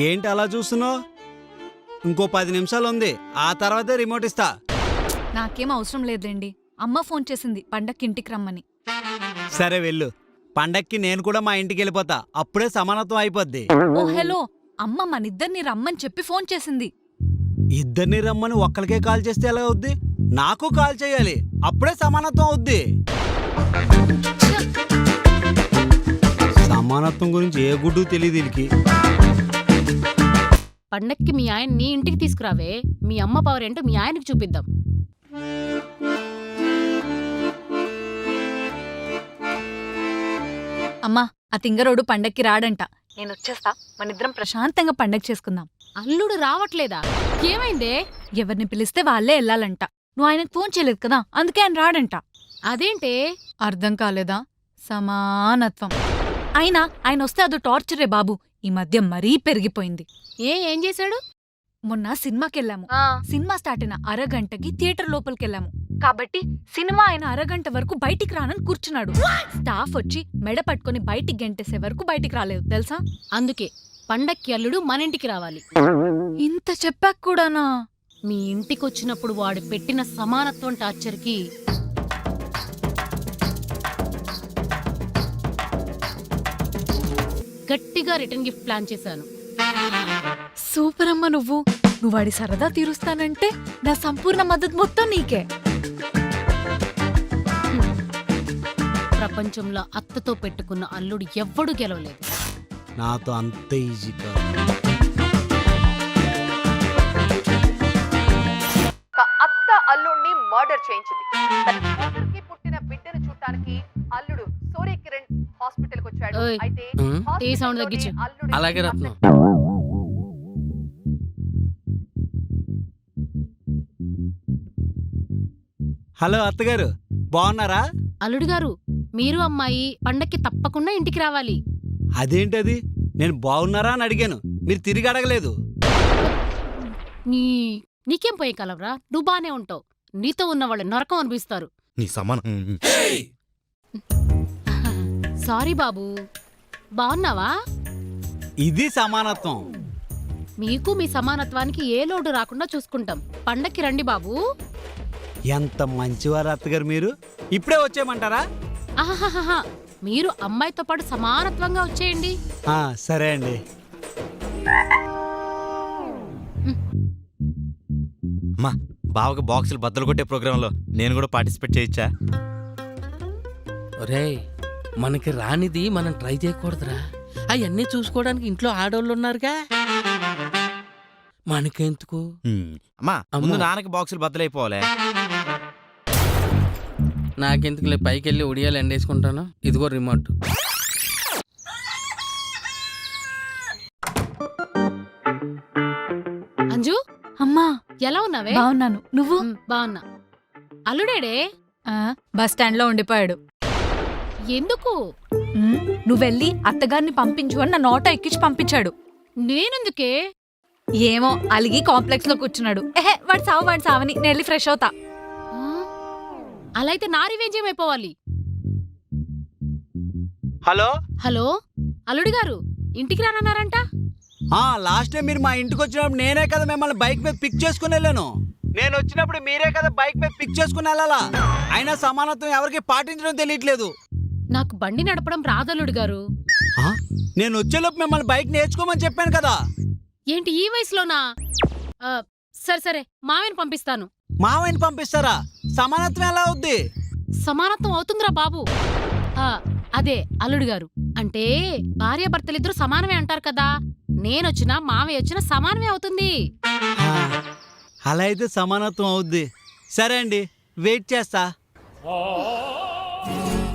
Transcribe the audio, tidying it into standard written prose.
ఏంటి అలా చూస్తున్నావు? ఇంకో 10 నిమిషాలు ఉంది, ఆ తర్వాతే రిమోట్ ఇస్తా. నాకేం అవసరం లేదండి. అమ్మ ఫోన్ చేసింది పండక్కి ఇంటికి రమ్మని. సరే వెళ్ళు. పండక్కి నేను కూడా మా ఇంటికి వెళ్ళిపోతా, అప్పుడే సమానత్వం అయిపోద్ది. ఓ హలో, అమ్మ మనిద్దరిని రమ్మని చెప్పి ఫోన్ చేసింది. ఇద్దరిని రమ్మని ఒక్కరికే కాల్ చేస్తే ఎలా అవుద్ది? నాకు కాల్ చేయాలి, అప్పుడే సమానత్వం అవుద్ది. సమానత్వం గురించి ఏ గుడ్డు తెలియదు వీళ్ళకి. పండక్కి మీ ఆయన్ని ఇంటికి తీసుకురావే, మీ అమ్మ పవర్ ఏంటో మీ ఆయనకి చూపిద్దాం. అమ్మా, ఆ తింగరోడు పండక్కి రాడంట. నేను వచ్చేస్తా, మనిద్దరం ప్రశాంతంగా పండగ చేసుకుందాం. అల్లుడు రావట్లేదా? ఏమైందే? ఎవరిని పిలిస్తే వాళ్ళే వెళ్ళాలంట. నువ్వు ఆయనకు ఫోన్ చేయలేదు కదా, అందుకే ఆయన రాడంట. అదేంటే? అర్థం కాలేదా? సమానత్వం. అయినా ఆయన వస్తే అదో టార్చరే బాబు. ఈ మధ్య మరీ పెరిగిపోయింది. ఏం చేశాడు? మొన్న సినిమాకెళ్ళాము. సినిమా స్టార్ట్ అయిన అరగంటకి థియేటర్ లోపలికెళ్ళాము. కాబట్టి సినిమా అయిన అరగంట వరకు బయటికి రానని కూర్చున్నాడు. స్టాఫ్ వచ్చి మెడ పట్టుకుని బయటికి గెంటేసే వరకు బయటికి రాలేదు తెలుసా? అందుకే పండక్కి అల్లుడు మన ఇంటికి రావాలి. ఇంత చెప్పాక కూడానా? మీ ఇంటికొచ్చినప్పుడు వాడు పెట్టిన సమానత్వం టార్చర్కి గట్టిగా రిటర్న్ గిఫ్ట్ ప్లాన్ చేశాను. సూపర్ అమ్మ. నువ్వు వాడి సరదా తీరుస్తానంటే నా సంపూర్ణ మద్దతు మొత్తం నీకే. ప్రపంచంలో అత్తతో పెట్టుకున్న అల్లుడు ఎవ్వడు గెలవలేదు. నాతో అంత ఈజీ కాదు. అత్త అల్లుడిని మర్డర్ చేయించింది. కూతురికి పుట్టిన బిడ్డను చూడటానికి అల్లుడు సూర్యకిరణ్ హాస్పిటల్ కు వచ్చాడు. అయితే టీ సౌండ్ తగ్గించు. అలాగే రత్నం. హలో అత్తగారు, బాగున్నారా? అల్లుడు గారు, మీరు అమ్మాయి పండక్కి తప్పకుండా ఇంటికి రావాలి. అదేంటది? నేను బాగున్నారా అని అడిగాను, మీరు తిరిగి అడగలేదు. నీకేం పోయే కలవరా? నువ్వు బానే ఉంటావు. నీతో ఉన్న వాళ్ళు నరకం అనిపిస్తారు. నీ సమానం. సారీ బాబు. బాగున్నావా? ఇది సమానత్వం. మీకు మీ సమానత్వానికి ఏ లోటు రాకుండా చూసుకుంటాం. పండక్కి రండి బాబు. ఎంత మంచివారు అత్తగారు మీరు. ఇప్పుడే వచ్చేయమంటారా? ఆహాహాహా, మీరు అమ్మాయితో పాటు సమానత్వంగా వచ్చేయండి. సరే అండి. అమ్మా, బావకి బాక్సులు బద్దలు కొట్టే ప్రోగ్రాంలో నేను కూడా పార్టిసిపేట్ చేయొచ్చా? ఒరేయ్, మనకి రానిది మనం ట్రై చేయకూడదురా. అవన్నీ చూసుకోవడానికి ఇంట్లో ఆడోళ్ళు ఉన్నారుగా, మనకెందుకు? అమ్మా, ముందు నాన్నకి బాక్సులు బద్దలైపోవాలి. నాకెందుకులే, పైకి వెళ్ళి ఉడియాలు ఎండేసుకుంటాను. ఇదిగో రిమోట్. అంజు, అమ్మా ఎలా ఉన్నావే? బాగున్నాను. నువ్వు? బాగున్నా. అల్లుడేడే? బస్ స్టాండ్ లో ఉండిపోయాడు. ఎందుకు? నువ్వెళ్ళి అత్తగారిని పంపించు అని నా ఆటో ఎక్కించి పంపించాడు. నేనెందుకే? ఏమో, అలిగి కాంప్లెక్స్ లో కూర్చున్నాడు. వాడు సావని నేను వెళ్ళి ఫ్రెష్ అవుతా. అలా అయితే నా రివెంజ్ ఏమైపోవాలి? హలో హలో, అల్లుడు గారు ఇంటికి రానన్నారంట. లాస్ట్ టైం మీరు మా ఇంటికి వచ్చినప్పుడు నేనే కదా మిమ్మల్ని బైక్ మీద పిక్ చేసుకుని వెళ్ళాను. నేను వచ్చినప్పుడు మీరే కదా బైక్ మీద పిక్ చేసుకుని వెళ్ళాలా. అయినా సమానత్వం ఎవరికి పాటించడం తెలియట్లేదు. నాకు బండి నడపడం రాదల్లుడు గారు. నేను వచ్చేలోపు మిమ్మల్ని బైక్ నేర్చుకోమని చెప్పాను కదా. ఏంటి ఈ వయసులోనా? సరే సరే, మావయ్యని పంపిస్తాను. మావయ్యని పంపిస్తారా? సమానత్వం ఎలా అవుద్ది? సమానత్వం అవుతుందిరా బాబు. అదే అల్లుడు గారు అంటే భార్యాభర్తలిద్దరూ సమానమే అంటారు కదా. నేనొచ్చినా మావయ్య వచ్చినా సమానమే అవుతుంది. అలా అయితే సమానత్వం అవుద్ది. సరే అండి, వెయిట్ చేస్తా.